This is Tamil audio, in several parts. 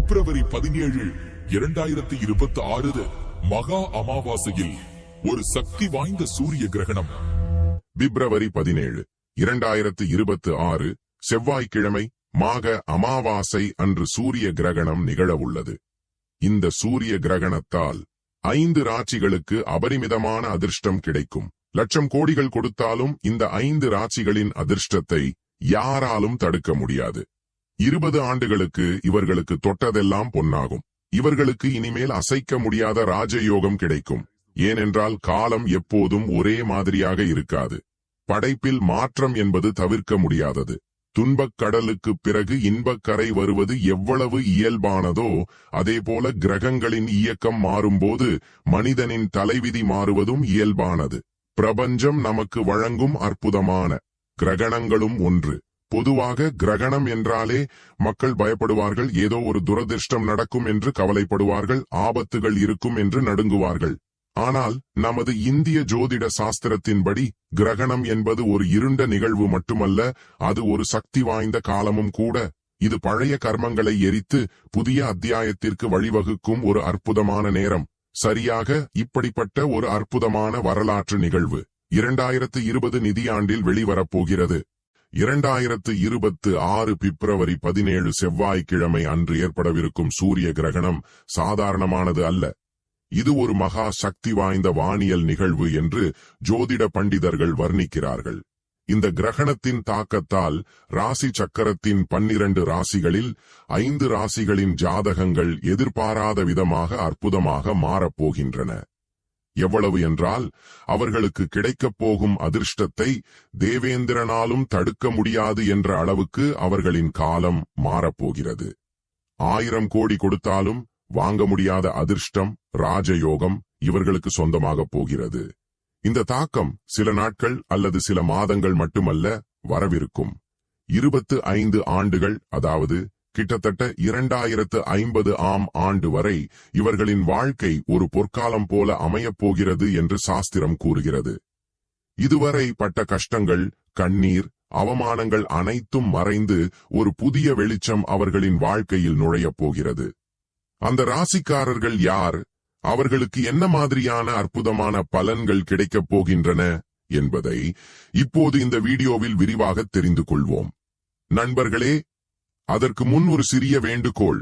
பிப்ரவரி 17, 2026 மகா அமாவாசையில் ஒரு சக்தி வாய்ந்த சூரிய கிரகணம். பிப்ரவரி 17, 2026 செவ்வாய்க்கிழமை மாக அமாவாசை அன்று சூரிய கிரகணம் நிகழவுள்ளது. இந்த சூரிய கிரகணத்தால் 5 ராசிகளுக்கு அபரிமிதமான அதிர்ஷ்டம் கிடைக்கும். லட்சம் கோடிகள் கொடுத்தாலும் இந்த 5 ராசிகளின் அதிர்ஷ்டத்தை யாராலும் தடுக்க முடியாது. 20 ஆண்டுகளுக்கு இவர்களுக்கு தொட்டதெல்லாம் பொன்னாகும். இவர்களுக்கு இனிமேல் அசைக்க முடியாத ராஜயோகம் கிடைக்கும். ஏனென்றால் காலம் எப்போதும் ஒரே மாதிரியாக இருக்காது. படைப்பில் மாற்றம் என்பது தவிர்க்க முடியாதது. துன்பக் கடலுக்கு பிறகு இன்பக்கரை வருவது எவ்வளவு இயல்பானதோ அதேபோல கிரகங்களின் இயக்கம் மாறும்போது மனிதனின் தலைவிதி மாறுவதும் இயல்பானது. பிரபஞ்சம் நமக்கு வழங்கும் அற்புதமான கிரகணங்களும் ஒன்று. பொதுவாக கிரகணம் என்றாலே மக்கள் பயப்படுவார்கள். ஏதோ ஒரு துரதிர்ஷ்டம் நடக்கும் என்று கவலைப்படுவார்கள். ஆபத்துகள் இருக்கும் என்று நடுங்குவார்கள். ஆனால் நமது இந்திய ஜோதிட சாஸ்திரத்தின்படி கிரகணம் என்பது ஒரு இருண்ட நிகழ்வு மட்டுமல்ல, அது ஒரு சக்தி வாய்ந்த காலமும் கூட. இது பழைய கர்மங்களை எரித்து புதிய அத்தியாயத்திற்கு வழிவகுக்கும் ஒரு அற்புதமான நேரம். சரியாக இப்படிப்பட்ட ஒரு அற்புதமான வரலாற்று நிகழ்வு 2020 நிதியாண்டில் வெளிவரப்போகிறது. 2026 பிப்ரவரி 17 செவ்வாய்க்கிழமை அன்று ஏற்படவிருக்கும் சூரிய கிரகணம் சாதாரணமானது அல்ல. இது ஒரு மகா சக்தி வாய்ந்த வானியல் நிகழ்வு என்று ஜோதிட பண்டிதர்கள் வர்ணிக்கிறார்கள். இந்த கிரகணத்தின் தாக்கத்தால் ராசி சக்கரத்தின் 12 ராசிகளில் 5 ராசிகளின் ஜாதகங்கள் எதிர்பாராத விதமாக அற்புதமாக மாறப்போகின்றன. எவ்வளவு என்றால் அவர்களுக்கு கிடைக்கப் போகும் அதிர்ஷ்டத்தை தேவேந்திரனாலும் தடுக்க முடியாது என்ற அளவுக்கு அவர்களின் காலம் மாறப்போகிறது. 1000 கோடி கொடுத்தாலும் வாங்க முடியாத அதிர்ஷ்டம், ராஜயோகம் இவர்களுக்கு சொந்தமாகப் போகிறது. இந்த தாக்கம் சில நாட்கள் அல்லது சில மாதங்கள் மட்டுமல்ல, வரவிருக்கும் 25 ஆண்டுகள், அதாவது கிட்டத்தட்ட 2050 ஆண்டு வரை இவர்களின் வாழ்க்கை ஒரு பொற்காலம் போல அமையப் போகிறது என்று சாஸ்திரம் கூறுகிறது. இதுவரை பட்ட கஷ்டங்கள், கண்ணீர், அவமானங்கள் அனைத்தும் மறைந்து ஒரு புதிய வெளிச்சம் அவர்களின் வாழ்க்கையில் நுழையப் போகிறது. அந்த ராசிக்காரர்கள் யார்? அவர்களுக்கு என்ன மாதிரியான அற்புதமான பலன்கள் கிடைக்கப் போகின்றன என்பதை இப்போது இந்த வீடியோவில் விரிவாக தெரிந்து கொள்வோம். நண்பர்களே, அதற்கு முன் ஒரு சிறிய வேண்டுகோள்.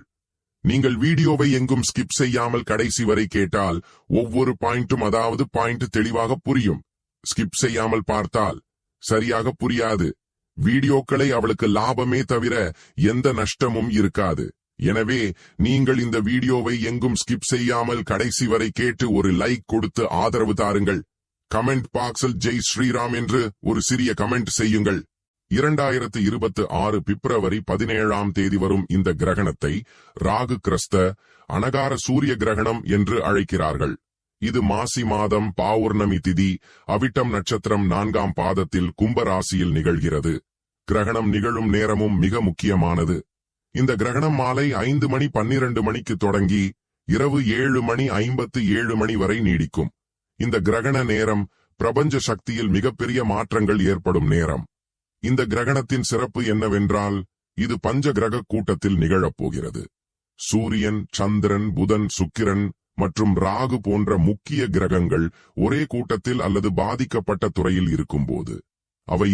நீங்கள் வீடியோவை எங்கும் ஸ்கிப் செய்யாமல் கடைசி வரை கேட்டால் ஒவ்வொரு பாயிண்டும், அதாவது பாயிண்ட் தெளிவாக புரியும். ஸ்கிப் செய்யாமல் பார்த்தால் சரியாக புரியாது. வீடியோக்களை அவளுக்கு லாபமே தவிர எந்த நஷ்டமும் இருக்காது. எனவே நீங்கள் இந்த வீடியோவை எங்கும் ஸ்கிப் செய்யாமல் கடைசி வரை கேட்டு ஒரு லைக் கொடுத்து ஆதரவு தாருங்கள். கமெண்ட் பாக்ஸில் ஜெய் ஸ்ரீராம் என்று ஒரு சிறிய கமெண்ட் செய்யுங்கள். 2026 பிப்ரவரி 17 வரும் இந்த கிரகணத்தை ராகு கிரஸ்த அனகார சூரிய கிரகணம் என்று அழைக்கிறார்கள். இது மாசி மாதம் பௌர்ணமி திதி அவிட்டம் நட்சத்திரம் 4ஆம் பாதத்தில் கும்பராசியில் நிகழ்கிறது. கிரகணம் நிகழும் நேரமும் மிக முக்கியமானது. இந்த கிரகணம் மாலை 5:12 தொடங்கி இரவு 7:57 வரை நீடிக்கும். இந்த கிரகண நேரம் பிரபஞ்ச சக்தியில் மிகப்பெரிய மாற்றங்கள் ஏற்படும் நேரம். இந்த கிரகணத்தின் சிறப்பு என்னவென்றால் இது பஞ்ச கிரக கூட்டத்தில் நிகழப்போகிறது. சூரியன், சந்திரன், புதன், சுக்கிரன் மற்றும் ராகு போன்ற முக்கிய கிரகங்கள் ஒரே கூட்டத்தில் அல்லது பாதிக்கப்பட்ட துறையில்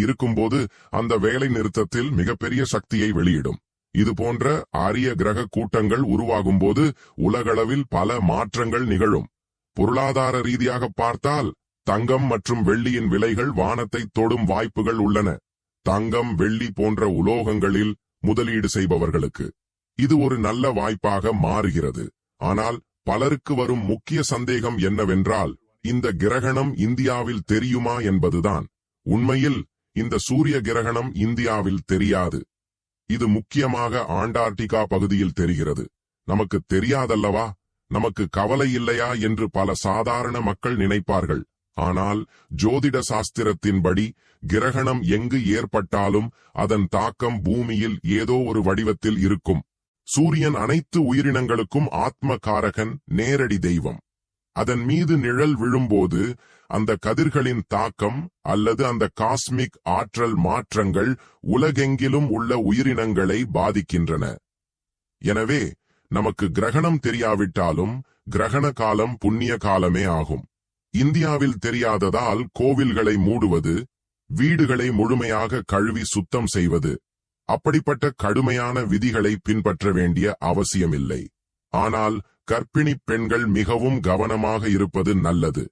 இருக்கும்போது அந்த வேலை நிறுத்தத்தில் மிகப்பெரிய சக்தியை வெளியிடும். இது போன்ற அரிய கிரக கூட்டங்கள் உருவாகும் போது உலகளவில் பல மாற்றங்கள் நிகழும். பொருளாதார ரீதியாக பார்த்தால் தங்கம் மற்றும் வெள்ளியின் விலைகள் வானத்தை தொடும் வாய்ப்புகள் உள்ளன. தங்கம், வெள்ளி போன்ற உலோகங்களில் முதலீடு செய்பவர்களுக்கு இது ஒரு நல்ல வாய்ப்பாக மாறுகிறது. ஆனால் பலருக்கு வரும் முக்கிய சந்தேகம் என்னவென்றால் இந்த கிரகணம் இந்தியாவில் தெரியுமா என்பதுதான். உண்மையில் இந்த சூரிய கிரகணம் இந்தியாவில் தெரியாது. இது முக்கியமாக ஆண்டார்டிகா பகுதியில் தெரிகிறது. நமக்கு தெரியாதல்லவா, நமக்கு கவலை இல்லையா என்று பல சாதாரண மக்கள் நினைப்பார்கள். ஆனால் ஜோதிட சாஸ்திரத்தின்படி கிரகணம் எங்கு ஏற்பட்டாலும் அதன் தாக்கம் பூமியில் ஏதோ ஒரு வடிவத்தில் இருக்கும். சூரியன் அனைத்து உயிரினங்களுக்கும் ஆத்ம காரகன், நேரடி தெய்வம். அதன் மீது நிழல் விழும்போது அந்த கதிர்களின் தாக்கம் அல்லது அந்த காஸ்மிக் ஆற்றல் மாற்றங்கள் உலகெங்கிலும் உள்ள உயிரினங்களை பாதிக்கின்றன. எனவே நமக்கு கிரகணம் தெரியாவிட்டாலும் கிரகண காலம் புண்ணிய காலமே ஆகும். இந்தியாவில் தெரியாததால் கோவில்களை மூடுவது, வீடுகளை முழுமையாக கழுவி சுத்தம் செய்வது, அப்படிப்பட்ட கடுமையான விதிகளை பின்பற்ற வேண்டிய அவசியமில்லை. ஆனால் கர்ப்பிணி பெண்கள் மிகவும் கவனமாக இருப்பது நல்லது.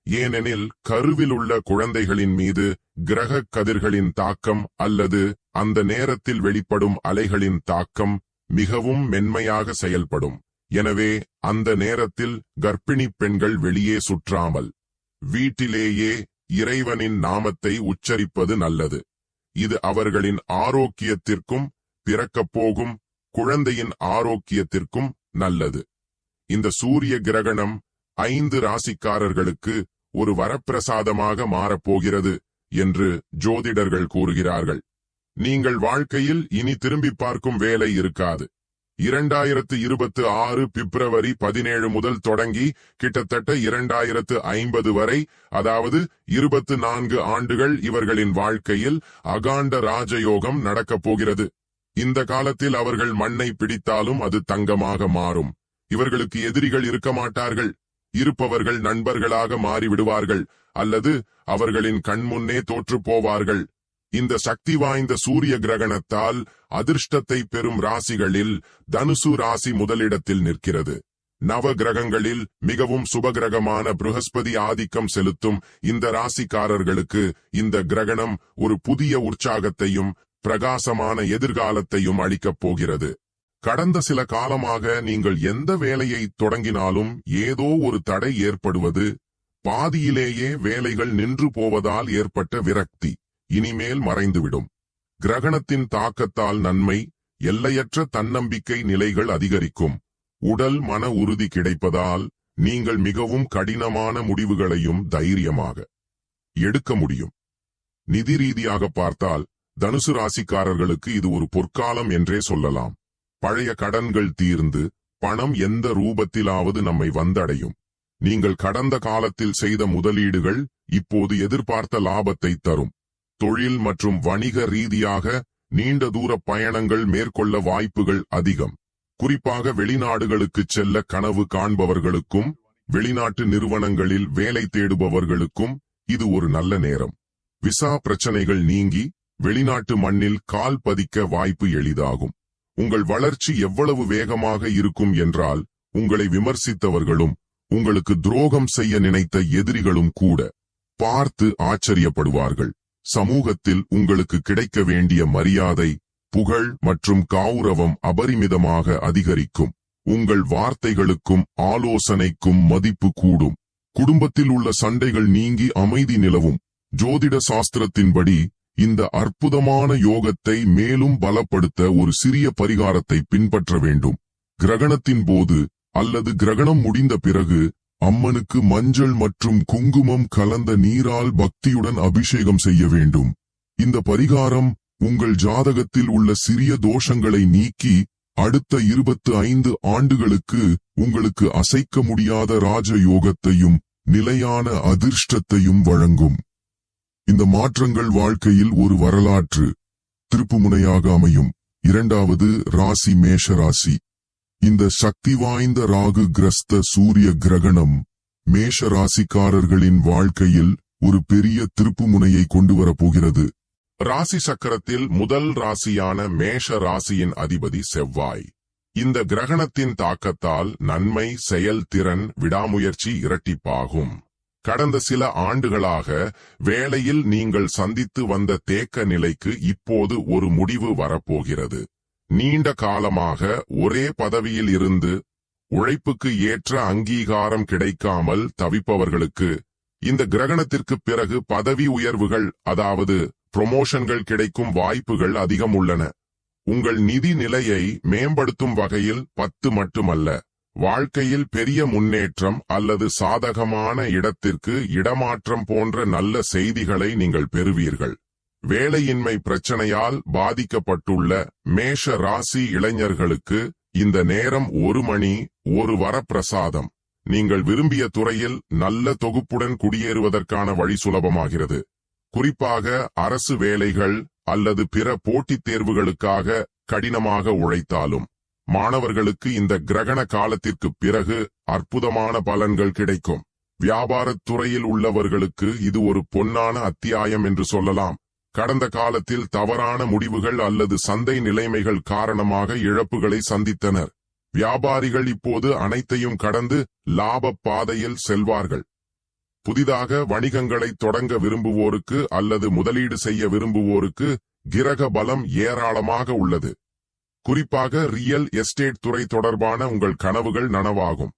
ஏனெனில் கருவில் உள்ள குழந்தைகளின் மீது கிரக கதிர்களின் தாக்கம் அல்லது அந்த நேரத்தில் வெளிப்படும் அலைகளின் தாக்கம் மிகவும் மென்மையாக செயல்படும். எனவே அந்த நேரத்தில் கர்ப்பிணி பெண்கள் வெளியே சுற்றாமல் வீட்டிலேயே இறைவனின் நாமத்தை உச்சரிப்பது நல்லது. இது அவர்களின் ஆரோக்கியத்திற்கும் பிறக்கப் போகும் குழந்தையின் ஆரோக்கியத்திற்கும் நல்லது. இந்த சூரிய கிரகணம் 5 ராசிக்காரர்களுக்கு ஒரு வரப்பிரசாதமாக மாறப்போகிறது என்று ஜோதிடர்கள் கூறுகிறார்கள். நீங்கள் வாழ்க்கையில் இனி திரும்பி பார்க்கும் வேலை இருக்காது. 2026 பிப்ரவரி 17 முதல் தொடங்கி கிட்டத்தட்ட 2050 வரை, அதாவது 24 ஆண்டுகள் இவர்களின் வாழ்க்கையில் அகாண்ட ராஜயோகம் நடக்கப் போகிறது. இந்த காலத்தில் அவர்கள் மண்ணை பிடித்தாலும் அது தங்கமாக மாறும். இவர்களுக்கு எதிரிகள் இருக்க மாட்டார்கள். இருப்பவர்கள் நண்பர்களாக மாறிவிடுவார்கள் அல்லது அவர்களின் கண்முன்னே தோற்று போவார்கள். இந்த சக்தி வாய்ந்த சூரிய கிரகணத்தால் அதிர்ஷ்டத்தை பெறும் ராசிகளில் தனுசு ராசி முதலிடத்தில் நிற்கிறது. நவ கிரகங்களில் மிகவும் சுபகிரகமான ப்ருஹஸ்பதி ஆதிக்கம் செலுத்தும் இந்த ராசிக்காரர்களுக்கு இந்த கிரகணம் ஒரு புதிய உற்சாகத்தையும் பிரகாசமான எதிர்காலத்தையும் அளிக்கப் போகிறது. கடந்த சில காலமாக நீங்கள் எந்த வேலையை தொடங்கினாலும் ஏதோ ஒரு தடை ஏற்படுவது, பாதியிலேயே வேலைகள் நின்று போவதால் ஏற்பட்ட விரக்தி இனிமேல் மறைந்துவிடும். கிரகணத்தின் தாக்கத்தால் நன்மை, எல்லையற்ற தன்னம்பிக்கை நிலைகள் அதிகரிக்கும். உடல் மன உறுதி கிடைப்பதால் நீங்கள் மிகவும் கடினமான முடிவுகளையும் தைரியமாக எடுக்க முடியும். நிதி ரீதியாக பார்த்தால் தனுசு ராசிக்காரர்களுக்கு இது ஒரு பொற்காலம் என்றே சொல்லலாம். பழைய கடன்கள் தீர்ந்து பணம் எந்த ரூபத்திலாவது நம்மை வந்தடையும். நீங்கள் கடந்த காலத்தில் செய்த முதலீடுகள் இப்போது எதிர்பார்த்த லாபத்தை தரும். தொழில் மற்றும் வணிக ரீதியாக நீண்ட தூர பயணங்கள் மேற்கொள்ள வாய்ப்புகள் அதிகம். குறிப்பாக வெளிநாடுகளுக்கு செல்ல கனவு காண்பவர்களுக்கும் வெளிநாட்டு நிறுவனங்களில் வேலை தேடுபவர்களுக்கும் இது ஒரு நல்ல நேரம். விசா பிரச்சனைகள் நீங்கி வெளிநாட்டு மண்ணில் கால் பதிக்க வாய்ப்பு எளிதாகும். உங்கள் வளர்ச்சி எவ்வளவு வேகமாக இருக்கும் என்றால் உங்களை விமர்சித்தவர்களும் உங்களுக்கு துரோகம் செய்ய நினைத்த எதிரிகளும் கூட பார்த்து ஆச்சரியப்படுவார்கள். சமூகத்தில் உங்களுக்கு கிடைக்க வேண்டிய மரியாதை, புகழ் மற்றும் கௌரவம் அபரிமிதமாக அதிகரிக்கும். உங்கள் வார்த்தைகளுக்கும் ஆலோசனைக்கும் மதிப்பு கூடும். குடும்பத்தில் உள்ள சண்டைகள் நீங்கி அமைதி நிலவும். ஜோதிட சாஸ்திரத்தின்படி இந்த அற்புதமான யோகத்தை மேலும் பலப்படுத்த ஒரு சிறிய பரிகாரத்தை பின்பற்ற வேண்டும். கிரகணத்தின் போது அல்லது கிரகணம் முடிந்த பிறகு அம்மனுக்கு மஞ்சள் மற்றும் குங்குமம் கலந்த நீரால் பக்தியுடன் அபிஷேகம் செய்ய வேண்டும். இந்த பரிகாரம் உங்கள் ஜாதகத்தில் உள்ள சிறிய தோஷங்களை நீக்கி அடுத்த 25 ஆண்டுகளுக்கு உங்களுக்கு அசைக்க முடியாத ராஜயோகத்தையும் நிலையான அதிர்ஷ்டத்தையும் வழங்கும். இந்த மாற்றங்கள் வாழ்க்கையில் ஒரு வரலாற்று திருப்புமுனையாக அமையும். 2வது ராசி மேஷ ராசி. இந்த சக்தி வாய்ந்த ராகு கிரஸ்த சூரிய கிரகணம் மேஷ ராசிக்காரர்களின் வாழ்க்கையில் ஒரு பெரிய திருப்புமுனையை கொண்டு வரப்போகிறது. ராசி சக்கரத்தில் முதல் ராசியான மேஷ ராசியின் அதிபதி செவ்வாய். இந்த கிரகணத்தின் தாக்கத்தால் நன்மை, செயல்திறன், விடாமுயற்சி இரட்டிப்பாகும். கடந்த சில ஆண்டுகளாக வேலையில் நீங்கள் சந்தித்து வந்த தேக்க நிலைக்கு இப்போது ஒரு முடிவு வரப்போகிறது. நீண்ட காலமாக ஒரே பதவியில் இருந்து உழைப்புக்கு ஏற்ற அங்கீகாரம் கிடைக்காமல் தவிப்பவர்களுக்கு இந்த கிரகணத்திற்கு பிறகு பதவி உயர்வுகள், அதாவது புரமோஷன்கள் கிடைக்கும் வாய்ப்புகள் அதிகம் உள்ளன. உங்கள் நிதி நிலையை மேம்படுத்தும் வகையில் 10 மட்டுமல்ல, வாழ்க்கையில் பெரிய முன்னேற்றம் அல்லது சாதகமான இடத்திற்கு இடமாற்றம் போன்ற நல்ல செய்திகளை நீங்கள் பெறுவீர்கள். வேலையின்மை பிரச்சனையால் பாதிக்கப்பட்டுள்ள மேஷ ராசி இளைஞர்களுக்கு இந்த நேரம் ஒரு மணி, ஒரு வரப்பிரசாதம். நீங்கள் விரும்பிய துறையில் நல்ல தொகுப்புடன் குடியேறுவதற்கான வழி சுலபமாகிறது. குறிப்பாக அரசு வேலைகள் அல்லது பிற போட்டித் தேர்வுகளுக்காக கடினமாக உழைத்தாலும் மாணவர்களுக்கு இந்த கிரகண காலத்திற்கு பிறகு அற்புதமான பலன்கள் கிடைக்கும். வியாபாரத் துறையில் உள்ளவர்களுக்கு இது ஒரு பொன்னான அத்தியாயம் என்று சொல்லலாம். கடந்த காலத்தில் தவறான முடிவுகள் அல்லது சந்தை நிலைமைகள் காரணமாக இழப்புகளை சந்தித்தனர். வியாபாரிகள் இப்போது அனைத்தையும் கடந்து லாப பாதையில் செல்வார்கள். புதிதாக வணிகங்களை தொடங்க விரும்புவோருக்கு அல்லது முதலீடு செய்ய விரும்புவோருக்கு கிரக பலம் ஏராளமாக உள்ளது. குறிப்பாக ரியல் எஸ்டேட் துறை தொடர்பான உங்கள் கனவுகள் நனவாகும்.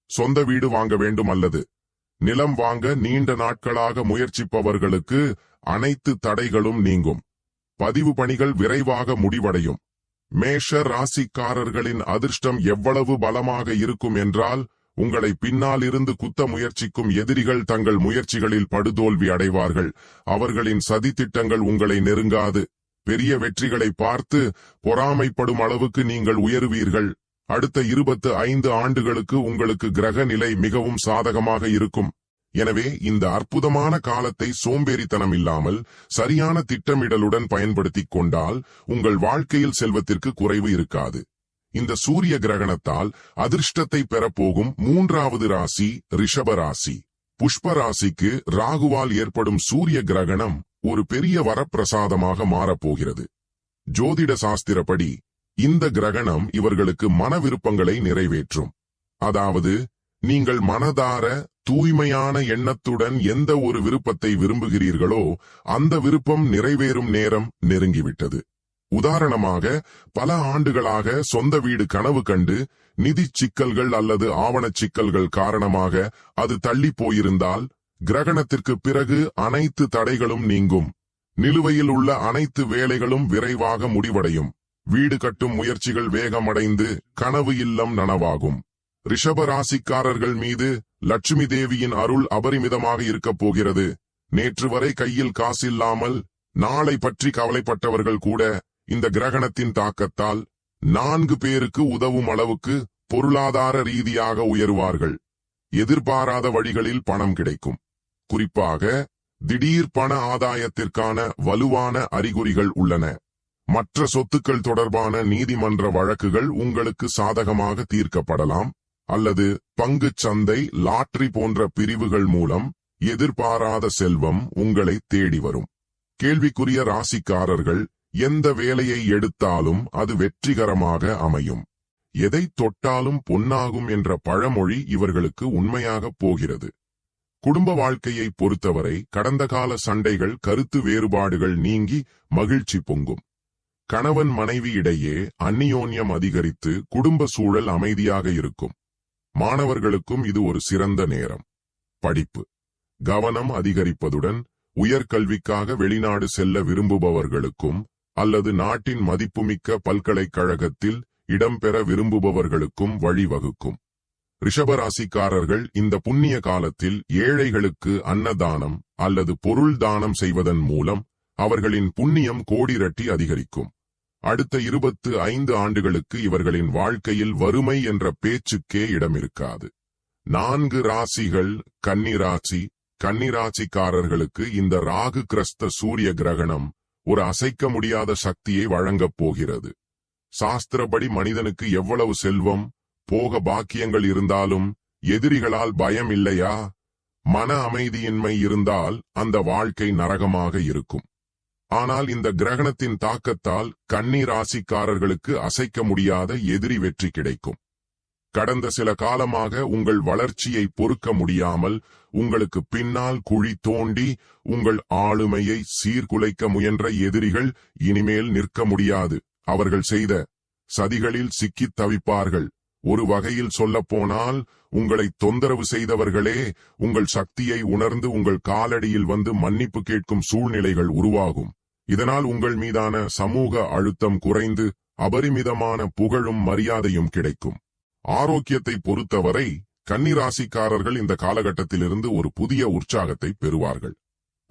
சொந்த வீடு வாங்க வேண்டும் அல்லது நிலம் வாங்க நீண்ட நாட்களாக முயற்சிப்பவர்களுக்கு அனைத்து தடைகளும் நீங்கும். பதிவு பணிகள் விரைவாக முடிவடையும். மேஷ ராசிக்காரர்களின் அதிர்ஷ்டம் எவ்வளவு பலமாக இருக்கும் என்றால், உங்களை பின்னால் இருந்து குத்த முயற்சிக்கும் எதிரிகள் தங்கள் முயற்சிகளில் படுதோல்வி அடைவார்கள். அவர்களின் சதித்திட்டங்கள் உங்களை நெருங்காது. பெரிய வெற்றிகளை பார்த்து பொறாமைப்படும் அளவுக்கு நீங்கள் உயருவீர்கள். அடுத்த 25 ஆண்டுகளுக்கு உங்களுக்கு கிரக நிலை மிகவும் சாதகமாக இருக்கும். எனவே இந்த அற்புதமான காலத்தை சோம்பேறித்தனம் இல்லாமல் சரியான திட்டமிடலுடன் பயன்படுத்திக் கொண்டால் உங்கள் வாழ்க்கையில் செல்வத்திற்கு குறைவு இருக்காது. இந்த சூரிய கிரகணத்தால் அதிர்ஷ்டத்தை பெறப்போகும் 3வது ராசி ரிஷப ராசி. புஷ்ப ராசிக்கு ராகுவால் ஏற்படும் சூரிய கிரகணம் ஒரு பெரிய வரப்பிரசாதமாக மாறப்போகிறது. ஜோதிட சாஸ்திரப்படி இந்த கிரகணம் இவர்களுக்கு மன விருப்பங்களை நிறைவேற்றும். அதாவது, நீங்கள் மனதார தூய்மையான எண்ணத்துடன் எந்த ஒரு விருப்பத்தை விரும்புகிறீர்களோ அந்த விருப்பம் நிறைவேறும் நேரம் நெருங்கிவிட்டது. உதாரணமாக, பல ஆண்டுகளாக சொந்த வீடு கனவு கண்டு நிதி சிக்கல்கள் அல்லது ஆவணச் சிக்கல்கள் காரணமாக அது தள்ளி போயிருந்தால், கிரகணத்திற்கு பிறகு அனைத்து தடைகளும் நீங்கும். நிலுவையில் உள்ள அனைத்து வேலைகளும் விரைவாக முடிவடையும். வீடு கட்டும் முயற்சிகள் வேகமடைந்து கனவு இல்லம் நனவாகும். ரிஷப ராசிக்காரர்கள் மீது லட்சுமி தேவியின் அருள் அபரிமிதமாக இருக்கப் போகிறது. நேற்று வரை கையில் காசில்லாமல் நாளை பற்றி கவலைப்பட்டவர்கள் கூட இந்த கிரகணத்தின் தாக்கத்தால் 4 பேருக்கு உதவும் அளவுக்கு பொருளாதார ரீதியாக உயருவார்கள். எதிர்பாராத வழிகளில் பணம் கிடைக்கும். குறிப்பாக திடீர் பண ஆதாயத்திற்கான வலுவான அறிகுறிகள் உள்ளன. மற்ற சொத்துக்கள் தொடர்பான நீதிமன்ற வழக்குகள் உங்களுக்கு சாதகமாக தீர்க்கப்படலாம். அல்லது பங்குச் சந்தை, லாட்டரி போன்ற பிரிவுகள் மூலம் எதிர்பாராத செல்வம் உங்களை தேடி வரும். கேள்விக்குரிய ராசிக்காரர்கள் எந்த வேலையை எடுத்தாலும் அது வெற்றிகரமாக அமையும். எதை தொட்டாலும் பொன்னாகும் என்ற பழமொழி இவர்களுக்கு உண்மையாகப் போகிறது. குடும்ப வாழ்க்கையை பொறுத்தவரை கடந்த கால சண்டைகள், கருத்து வேறுபாடுகள் நீங்கி மகிழ்ச்சி பொங்கும். கணவன் மனைவி இடையே அந்நியோன்யம் அதிகரித்து குடும்ப சூழல் அமைதியாக இருக்கும். மாணவர்களுக்கும் இது ஒரு சிறந்த நேரம். படிப்பு கவனம் அதிகரிப்பதுடன் உயர்கல்விக்காக வெளிநாடு செல்ல விரும்புபவர்களுக்கும் அல்லது நாட்டின் மதிப்புமிக்க பல்கலைக்கழகத்தில் இடம்பெற விரும்புபவர்களுக்கும் வழிவகுக்கும். ரிஷபராசிக்காரர்கள் இந்த புண்ணிய காலத்தில் ஏழைகளுக்கு அன்னதானம் அல்லது பொருள் தானம் செய்வதன் மூலம் அவர்களின் புண்ணியம் கோடிரட்டி அதிகரிக்கும். அடுத்த 25 ஆண்டுகளுக்கு இவர்களின் வாழ்க்கையில் வறுமை என்ற பேச்சுக்கே இடமிருக்காது. 4 ராசிகள் கன்னிராசி. கன்னிராசிக்காரர்களுக்கு இந்த ராகு கிரஸ்த சூரிய கிரகணம் ஒரு அசைக்க முடியாத சக்தியை வழங்கப் போகிறது. சாஸ்திரப்படி மனிதனுக்கு எவ்வளவு செல்வம், போக பாக்கியங்கள் இருந்தாலும் எதிரிகளால் பயம் இல்லையா? மன அமைதியின்மை இருந்தால் அந்த வாழ்க்கை நரகமாக இருக்கும். ஆனால் இந்த கிரகணத்தின் தாக்கத்தால் கன்னி ராசிக்காரர்களுக்கு அசைக்க முடியாத எதிரி வெற்றி கிடைக்கும். கடந்த சில காலமாக உங்கள் வளர்ச்சியை பொறுக்க முடியாமல் உங்களுக்கு பின்னால் குழி தோண்டி உங்கள் ஆளுமையை சீர்குலைக்க முயன்ற எதிரிகள் இனிமேல் நிற்க முடியாது. அவர்கள் செய்த சதிகளில் சிக்கித் தவிப்பார்கள். ஒரு வகையில் சொல்லப்போனால் உங்களை தொந்தரவு செய்தவர்களே உங்கள் சக்தியை உணர்ந்து உங்கள் காலடியில் வந்து மன்னிப்பு கேட்கும் சூழ்நிலைகள் உருவாகும். இதனால் உங்கள் மீதான சமூக அழுத்தம் குறைந்து அபரிமிதமான புகழும் மரியாதையும் கிடைக்கும். ஆரோக்கியத்தை பொறுத்தவரை கன்னிராசிக்காரர்கள் இந்த காலகட்டத்திலிருந்து ஒரு புதிய உற்சாகத்தை பெறுவார்கள்.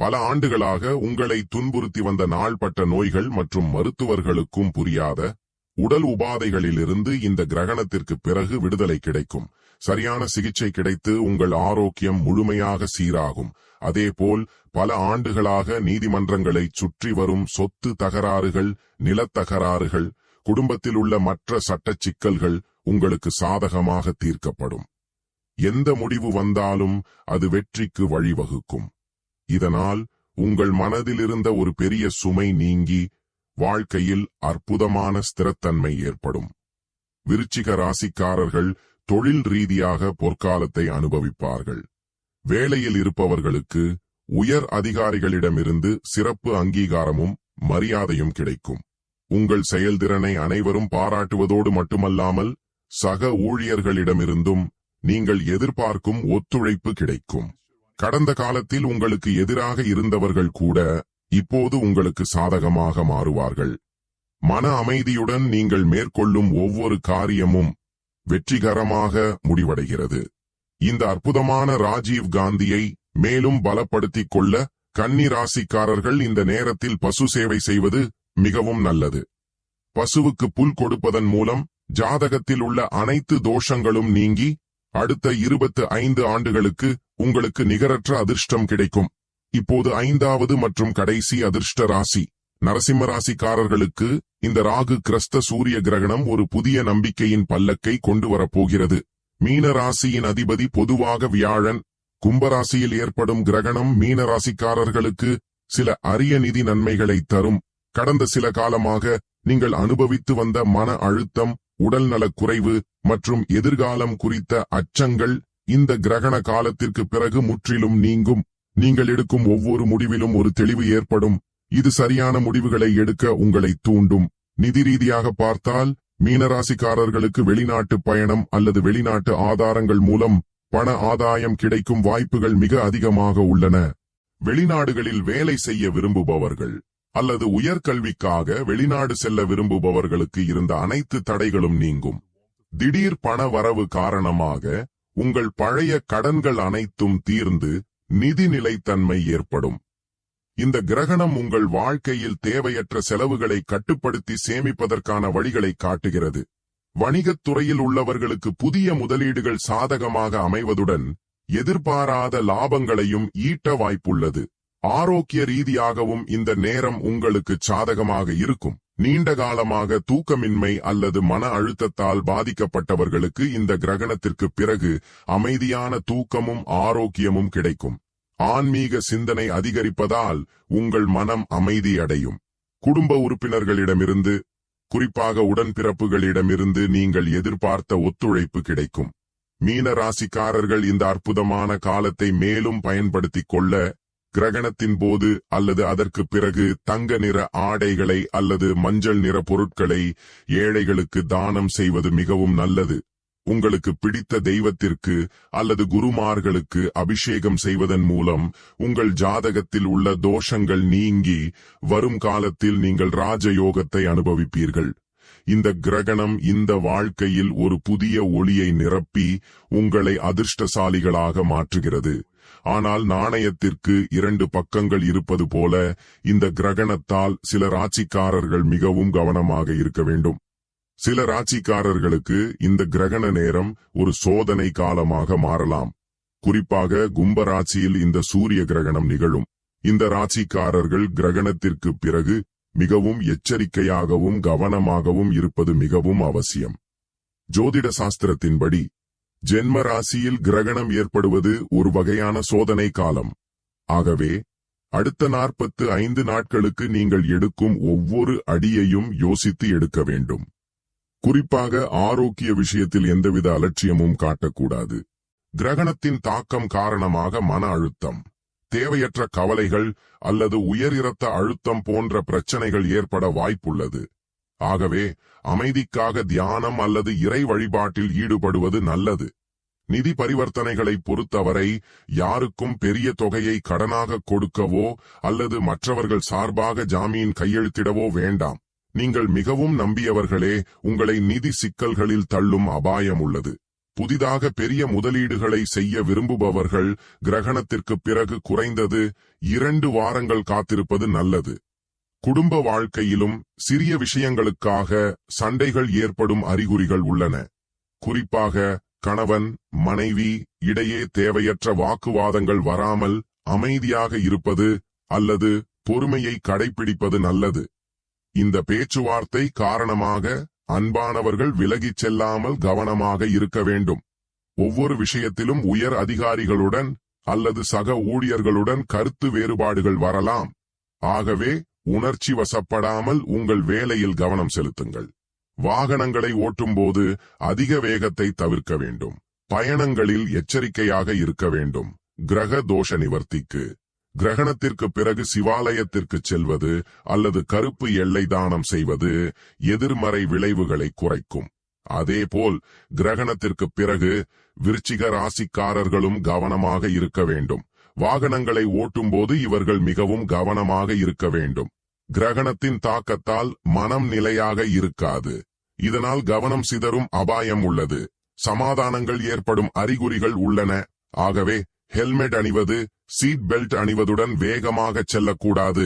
பல ஆண்டுகளாக உங்களை துன்புறுத்தி வந்த நாள்பட்ட நோய்கள் மற்றும் மருத்துவர்களுக்கும் புரியாத உடல் உபாதைகளிலிருந்து இந்த கிரகணத்திற்கு பிறகு விடுதலை கிடைக்கும். சரியான சிகிச்சை கிடைத்து உங்கள் ஆரோக்கியம் முழுமையாக சீராகும். அதேபோல் பல ஆண்டுகளாக நீதிமன்றங்களை சுற்றி வரும் சொத்து தகராறுகள், நிலத்தகராறுகள், குடும்பத்தில் உள்ள மற்ற சட்டச் சிக்கல்கள் உங்களுக்கு சாதகமாக தீர்க்கப்படும். எந்த முடிவு வந்தாலும் அது வெற்றிக்கு வழிவகுக்கும். இதனால் உங்கள் மனதில் இருந்த ஒரு பெரிய சுமை நீங்கி வாழ்க்கையில் அற்புதமான ஸ்திரத்தன்மை ஏற்படும். விருச்சிக ராசிக்காரர்கள் தொழில் ரீதியாக பொற்காலத்தை அனுபவிப்பார்கள். வேலையில் இருப்பவர்களுக்கு உயர் அதிகாரிகளிடமிருந்து சிறப்பு அங்கீகாரமும் மரியாதையும் கிடைக்கும். உங்கள் செயல்திறனை அனைவரும் பாராட்டுவதோடு மட்டுமல்லாமல் சக ஊழியர்களிடமிருந்தும் நீங்கள் எதிர்பார்க்கும் ஒத்துழைப்பு கிடைக்கும். கடந்த காலத்தில் உங்களுக்கு எதிராக இருந்தவர்கள் கூட இப்போது உங்களுக்கு சாதகமாக மாறுவார்கள். மன அமைதியுடன் நீங்கள் மேற்கொள்ளும் ஒவ்வொரு காரியமும் வெற்றிகரமாக முடிவடைகிறது. இந்த அற்புதமான ராஜீவ் காந்தியை மேலும் பலப்படுத்திக் கொள்ள கன்னி ராசிக்காரர்கள் இந்த நேரத்தில் பசு சேவை செய்வது மிகவும் நல்லது. பசுவுக்கு புல் கொடுப்பதன் மூலம் ஜாதகத்தில் உள்ள அனைத்து தோஷங்களும் நீங்கி அடுத்த 25 ஆண்டுகளுக்கு உங்களுக்கு நிகரற்ற அதிர்ஷ்டம் கிடைக்கும். இப்போது 5வது மற்றும் கடைசி அதிர்ஷ்ட ராசி நரசிம்ம ராசிக்காரர்களுக்கு இந்த ராகு கிரஸ்த சூரிய கிரகணம் ஒரு புதிய நம்பிக்கையின் பல்லக்கை கொண்டு வரப்போகிறது. மீன ராசியின் அதிபதி பொதுவாக வியாழன். கும்பராசியில் ஏற்படும் கிரகணம் மீன ராசிக்காரர்களுக்கு சில அரிய நிதி நன்மைகளை தரும். கடந்த சில காலமாக நீங்கள் அனுபவித்து வந்த மன அழுத்தம், உடல்நலக் குறைவு மற்றும் எதிர்காலம் குறித்த அச்சங்கள் இந்த கிரகண காலத்திற்கு பிறகு முற்றிலும் நீங்கும். நீங்கள் எடுக்கும் ஒவ்வொரு முடிவிலும் ஒரு தெளிவு ஏற்படும். இது சரியான முடிவுகளை எடுக்க உங்களை தூண்டும். நிதி ரீதியாக பார்த்தால் மீனராசிக்காரர்களுக்கு வெளிநாட்டு பயணம் அல்லது வெளிநாட்டு ஆதாரங்கள் மூலம் பண ஆதாயம் கிடைக்கும் வாய்ப்புகள் மிக அதிகமாக உள்ளன. வெளிநாடுகளில் வேலை செய்ய விரும்புபவர்கள் அல்லது உயர்கல்விக்காக வெளிநாடு செல்ல விரும்புபவர்களுக்கு இருந்த அனைத்து தடைகளும் நீங்கும். திடீர் பண வரவு காரணமாக உங்கள் பழைய கடன்கள் அனைத்தும் தீர்ந்து நிதி நிலைத்தன்மை ஏற்படும். இந்த கிரகணம் உங்கள் வாழ்க்கையில் தேவையற்ற செலவுகளை கட்டுப்படுத்தி சேமிப்பதற்கான வழிகளை காட்டுகிறது. வணிகத் துறையில் உள்ளவர்களுக்கு புதிய முதலீடுகள் சாதகமாக அமைவதுடன் எதிர்பாராத லாபங்களையும் ஈட்ட வாய்ப்புள்ளது. ஆரோக்கிய ரீதியாகவும் இந்த நேரம் உங்களுக்கு சாதகமாக இருக்கும். நீண்ட காலமாக தூக்கமின்மை அல்லது மன அழுத்தத்தால் பாதிக்கப்பட்டவர்களுக்கு இந்த கிரகணத்திற்கு பிறகு அமைதியான தூக்கமும் ஆரோக்கியமும் கிடைக்கும். ஆன்மீக சிந்தனை அதிகரிப்பதால் உங்கள் மனம் அமைதியடையும். குடும்ப உறுப்பினர்களிடமிருந்து, குறிப்பாக உடன்பிறப்புகளிடமிருந்து நீங்கள் எதிர்பார்த்த ஒத்துழைப்பு கிடைக்கும். மீன ராசிக்காரர்கள் இந்த அற்புதமான காலத்தை மேலும் பயன்படுத்திக் கொள்ள கிரகணத்தின் போது அல்லது அதற்கு பிறகு தங்க நிற ஆடைகளை அல்லது மஞ்சள் நிற பொருட்களை ஏழைகளுக்கு தானம் செய்வது மிகவும் நல்லது. உங்களுக்கு பிடித்த தெய்வத்திற்கு அல்லது குருமார்களுக்கு அபிஷேகம் செய்வதன் மூலம் உங்கள் ஜாதகத்தில் உள்ள தோஷங்கள் நீங்கி வரும் காலத்தில் நீங்கள் ராஜயோகத்தை அனுபவிப்பீர்கள். இந்த கிரகணம் இந்த வாழ்க்கையில் ஒரு புதிய ஒளியை நிரப்பி உங்களை அதிர்ஷ்டசாலிகளாக மாற்றுகிறது. ஆனால் நாணயத்திற்கு 2 பக்கங்கள் இருப்பது போல இந்த கிரகணத்தால் சில ராசிக்காரர்கள் மிகவும் கவனமாக இருக்க வேண்டும். சில ராசிக்காரர்களுக்கு இந்த கிரகண நேரம் ஒரு சோதனை காலமாக மாறலாம். குறிப்பாக கும்பராசியில் இந்த சூரிய கிரகணம் நிகழும். இந்த ராசிக்காரர்கள் கிரகணத்திற்கு பிறகு மிகவும் எச்சரிக்கையாகவும் கவனமாகவும் இருப்பது மிகவும் அவசியம். ஜோதிட சாஸ்திரத்தின்படி ஜென்ம ராசியில் கிரகணம் ஏற்படுவது ஒரு வகையான சோதனை காலம். ஆகவே அடுத்த 45 நாட்களுக்கு நீங்கள் எடுக்கும் ஒவ்வொரு அடியையும் யோசித்து எடுக்க வேண்டும். குறிப்பாக ஆரோக்கிய விஷயத்தில் எந்தவித அலட்சியமும் காட்டக்கூடாது. கிரகணத்தின் தாக்கம் காரணமாக மன அழுத்தம், தேவையற்ற கவலைகள் அல்லது உயர் இரத்த அழுத்தம் போன்ற பிரச்சனைகள் ஏற்பட வாய்ப்புள்ளது. ஆகவே அமைதிக்காக தியானம் அல்லது இறை வழிபாட்டில் ஈடுபடுவது நல்லது. நிதி பரிவர்த்தனைகளை பொறுத்தவரை யாருக்கும் பெரிய தொகையை கடனாக கொடுக்கவோ அல்லது மற்றவர்கள் சார்பாக ஜாமீன் கையெழுத்திடவோ வேண்டாம். நீங்கள் மிகவும் நம்பியவர்களே உங்களை நிதி சிக்கல்களில் தள்ளும் அபாயம் உள்ளது. புதிதாக பெரிய முதலீடுகளை செய்ய விரும்புபவர்கள் கிரகணத்திற்கு பிறகு குறைந்தது 2 வாரங்கள் காத்திருப்பது நல்லது. குடும்ப வாழ்க்கையிலும் சிறிய விஷயங்களுக்காக சண்டைகள் ஏற்படும் அறிகுறிகள் உள்ளன. குறிப்பாக கணவன் மனைவி இடையே தேவையற்ற வாக்குவாதங்கள் வராமல் அமைதியாக இருப்பது அல்லது பொறுமையை கடைபிடிப்பது நல்லது. இந்த பேச்சுவார்த்தை காரணமாக அன்பானவர்கள் விலகிச் செல்லாமல் கவனமாக இருக்க வேண்டும். ஒவ்வொரு விஷயத்திலும் உயர் அதிகாரிகளுடன் அல்லது சக ஊழியர்களுடன் கருத்து வேறுபாடுகள் வரலாம். ஆகவே உணர்ச்சி வசப்படாமல் உங்கள் வேலையில் கவனம் செலுத்துங்கள். வாகனங்களை ஓட்டும்போது அதிக வேகத்தை தவிர்க்க வேண்டும். பயணங்களில் எச்சரிக்கையாக இருக்க வேண்டும். கிரக தோஷ நிவர்த்திக்கு கிரகணத்திற்கு பிறகு சிவாலயத்திற்கு செல்வது அல்லது கருப்பு எல்லை தானம் செய்வது எதிர்மறை விளைவுகளை குறைக்கும். அதேபோல் கிரகணத்திற்கு பிறகு விருச்சிக ராசிக்காரர்களும் கவனமாக இருக்க வேண்டும். வாகனங்களை ஓட்டும்போது இவர்கள் மிகவும் கவனமாக இருக்க வேண்டும். கிரகணத்தின் தாக்கத்தால் மனம் நிலையாக இருக்காது. இதனால் கவனம் சிதறும் அபாயம் உள்ளது. சமாதானங்கள் ஏற்படும் அறிகுறிகள் உள்ளன. ஆகவே ஹெல்மெட் அணிவது, சீட் பெல்ட் அணிவதுடன் வேகமாக செல்லக்கூடாது.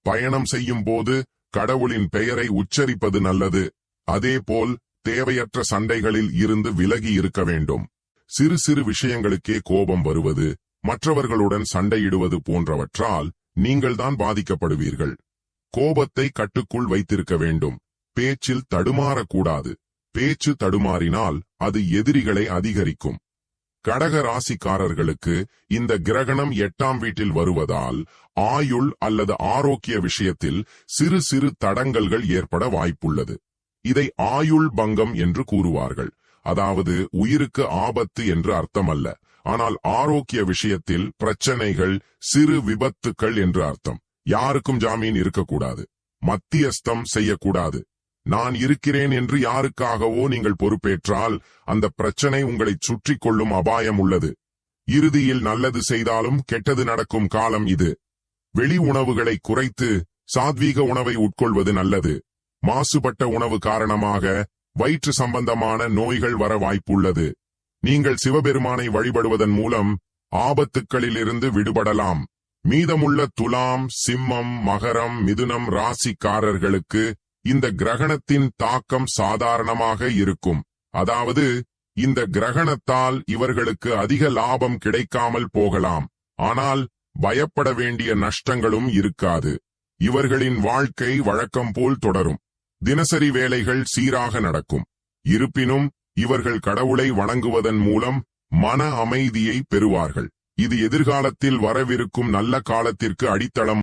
பயணம் செய்யும் போது கடவுளின் பெயரை உச்சரிப்பது நல்லது. அதேபோல் தேவையற்ற சண்டைகளில் இருந்து விலகி இருக்க வேண்டும். சிறு சிறு விஷயங்களுக்கே கோபம் வருவது, மற்றவர்களுடன் சண்டையிடுவது போன்றவற்றால் நீங்கள்தான் பாதிக்கப்படுவீர்கள். கோபத்தை கட்டுக்குள் வைத்திருக்க வேண்டும். பேச்சில் தடுமாறக்கூடாது. பேச்சு தடுமாறினால் அது எதிரிகளை அதிகரிக்கும். கடக ராசிக்காரர்களுக்கு இந்த கிரகணம் 8ஆம் வீட்டில் வருவதால் ஆயுள் அல்லது ஆரோக்கிய விஷயத்தில் சிறு சிறு தடங்கல்கள் ஏற்பட வாய்ப்புள்ளது. இதை ஆயுள் பங்கம் என்று கூறுவார்கள். அதாவது உயிருக்கு ஆபத்து என்று அர்த்தமல்ல, ஆனால் ஆரோக்கிய விஷயத்தில் பிரச்சனைகள், சிறு விபத்துக்கள் என்று அர்த்தம். யாருக்கும் ஜாமீன் இருக்கக்கூடாது. மத்தியஸ்தம் செய்யக்கூடாது. நான் இருக்கிறேன் என்று யாருக்காகவோ நீங்கள் பொறுப்பேற்றால் அந்த பிரச்சனை உங்களை சுற்றி கொள்ளும் அபாயம் உள்ளது. இறுதியில் நல்லது செய்தாலும் கெட்டது நடக்கும் காலம் இது. வெளி உணவுகளை குறைத்து சாத்வீக உணவை உட்கொள்வது நல்லது. மாசுபட்ட உணவு காரணமாக வயிற்று சம்பந்தமான நோய்கள் வர வாய்ப்புள்ளது. நீங்கள் சிவபெருமானை வழிபடுவதன் மூலம் ஆபத்துக்களிலிருந்து விடுபடலாம். மீதமுள்ள துலாம், சிம்மம், மகரம், மிதுனம் ராசிக்காரர்களுக்கு இந்த கிரகணத்தின் தாக்கம் சாதாரணமாக இருக்கும். அதாவது இந்த கிரகணத்தால் இவர்களுக்கு அதிக லாபம் கிடைக்காமல் போகலாம். ஆனால் பயப்பட வேண்டிய நஷ்டங்களும் இருக்காது. இவர்களின் வாழ்க்கை வழக்கம் போல் தொடரும். தினசரி வேலைகள் சீராக நடக்கும். இருப்பினும் இவர்கள் கடவுளை வணங்குவதன் மூலம் மன அமைதியை பெறுவார்கள். இது எதிர்காலத்தில் வரவிருக்கும் நல்ல காலத்திற்கு அடித்தளம்.